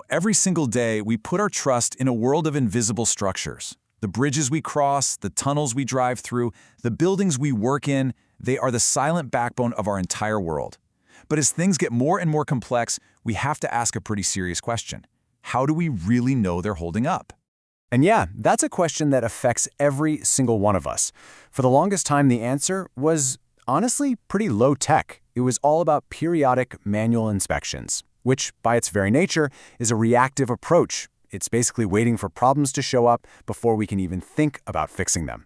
Every single day we put our trust in a world of invisible structures. The bridges we cross, the tunnels we drive through, the buildings we work in, they are the silent backbone of our entire world. But as things get more and more complex, we have to ask a pretty serious question. How do we really know they're holding up? And yeah, that's a question that affects every single one of us. For the longest time, the answer was honestly pretty low tech. It was all about periodic manual inspections, which by its very nature is a reactive approach. It's basically waiting for problems to show up before we can even think about fixing them.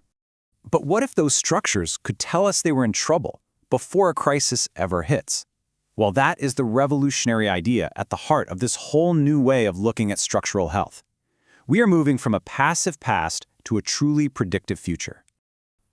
But what if those structures could tell us they were in trouble before a crisis ever hits? Well, that is the revolutionary idea at the heart of this whole new way of looking at structural health. We are moving from a passive past to a truly predictive future.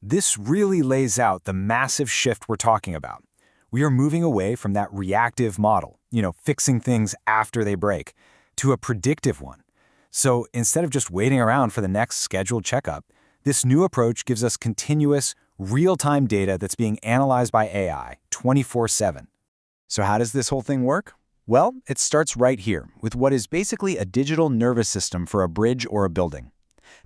This really lays out the massive shift we're talking about. We are moving away from that reactive model, fixing things after they break, to a predictive one. So instead of just waiting around for the next scheduled checkup, this new approach gives us continuous, real-time data that's being analyzed by AI 24/7. So how does this whole thing work? Well, it starts right here with what is basically a digital nervous system for a bridge or a building.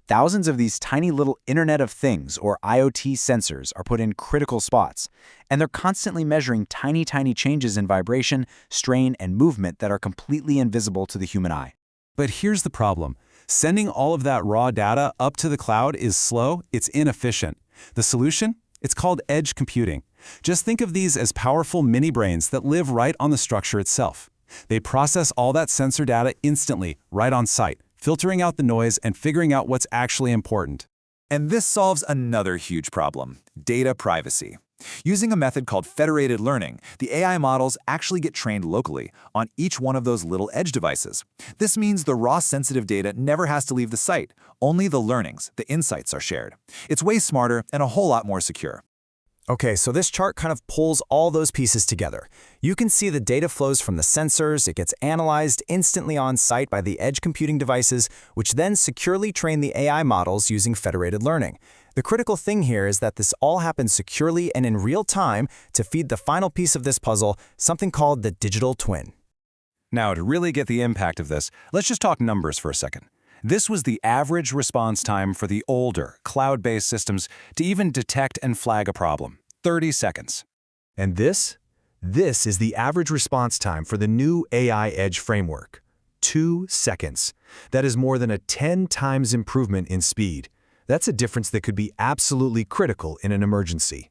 Thousands of these tiny little Internet of Things, or IoT sensors, are put in critical spots, and they're constantly measuring tiny changes in vibration, strain, and movement that are completely invisible to the human eye. But here's the problem. Sending all of that raw data up to the cloud is slow, it's inefficient. The solution? It's called edge computing. Just think of these as powerful mini-brains that live right on the structure itself. They process all that sensor data instantly, right on site, filtering out the noise and figuring out what's actually important. And this solves another huge problem: data privacy. Using a method called federated learning, the AI models actually get trained locally on each one of those little edge devices. This means the raw sensitive data never has to leave the site. Only the learnings, the insights, are shared. It's way smarter and a whole lot more secure. Okay, so this chart kind of pulls all those pieces together. You can see the data flows from the sensors, it gets analyzed instantly on site by the edge computing devices, which then securely train the AI models using federated learning. The critical thing here is that this all happens securely and in real time to feed the final piece of this puzzle, something called the digital twin. Now, to really get the impact of this, let's just talk numbers for a second. This was the average response time for the older, cloud-based systems to even detect and flag a problem: 30 seconds. And this is the average response time for the new AI Edge framework: 2 seconds. That is more than a 10 times improvement in speed. That's a difference that could be absolutely critical in an emergency.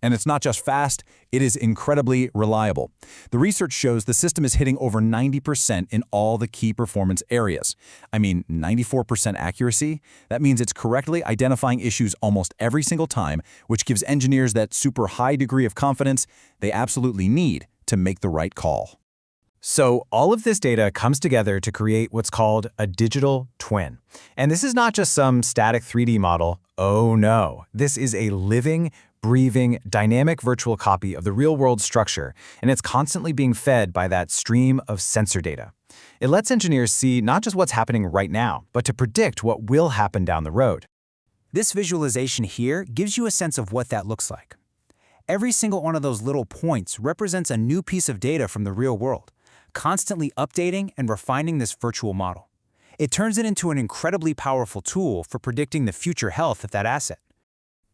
And it's not just fast, it is incredibly reliable. The research shows the system is hitting over 90% in all the key performance areas. 94% accuracy? That means it's correctly identifying issues almost every single time, which gives engineers that super high degree of confidence they absolutely need to make the right call. So all of this data comes together to create what's called a digital twin. And this is not just some static 3D model. Oh no, this is a living, breathing, dynamic virtual copy of the real-world structure, and it's constantly being fed by that stream of sensor data. It lets engineers see not just what's happening right now, but to predict what will happen down the road. This visualization here gives you a sense of what that looks like. Every single one of those little points represents a new piece of data from the real world, constantly updating and refining this virtual model. It turns it into an incredibly powerful tool for predicting the future health of that asset.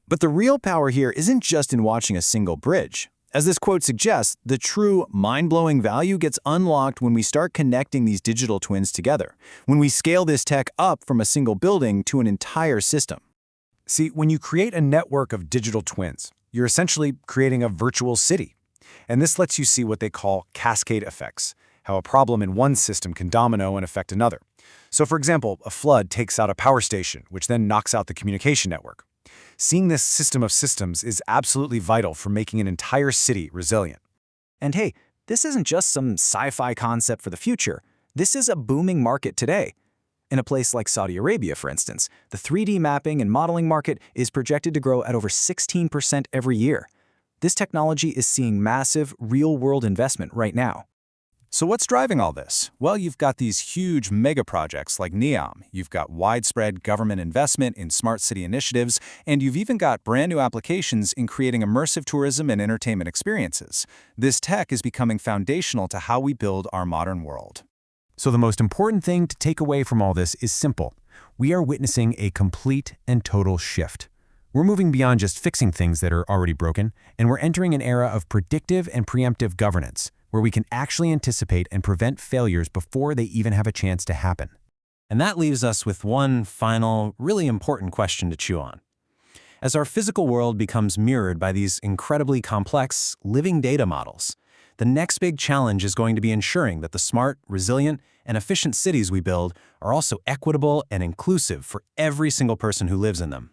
But the real power here isn't just in watching a single bridge. As this quote suggests, the true mind-blowing value gets unlocked when we start connecting these digital twins together, when we scale this tech up from a single building to an entire system. See, when you create a network of digital twins, you're essentially creating a virtual city. And this lets you see what they call cascade effects, how a problem in one system can domino and affect another. So for example, a flood takes out a power station, which then knocks out the communication network. Seeing this system of systems is absolutely vital for making an entire city resilient. And hey, this isn't just some sci-fi concept for the future. This is a booming market today. In a place like Saudi Arabia, for instance, the 3D mapping and modeling market is projected to grow at over 16% every year. This technology is seeing massive, real-world investment right now. So what's driving all this? Well, you've got these huge mega projects like NEOM, you've got widespread government investment in smart city initiatives, and you've even got brand new applications in creating immersive tourism and entertainment experiences. This tech is becoming foundational to how we build our modern world. So the most important thing to take away from all this is simple. We are witnessing a complete and total shift. We're moving beyond just fixing things that are already broken, and we're entering an era of predictive and preemptive governance, where we can actually anticipate and prevent failures before they even have a chance to happen. And that leaves us with one final, really important question to chew on. As our physical world becomes mirrored by these incredibly complex, living data models, the next big challenge is going to be ensuring that the smart, resilient, and efficient cities we build are also equitable and inclusive for every single person who lives in them.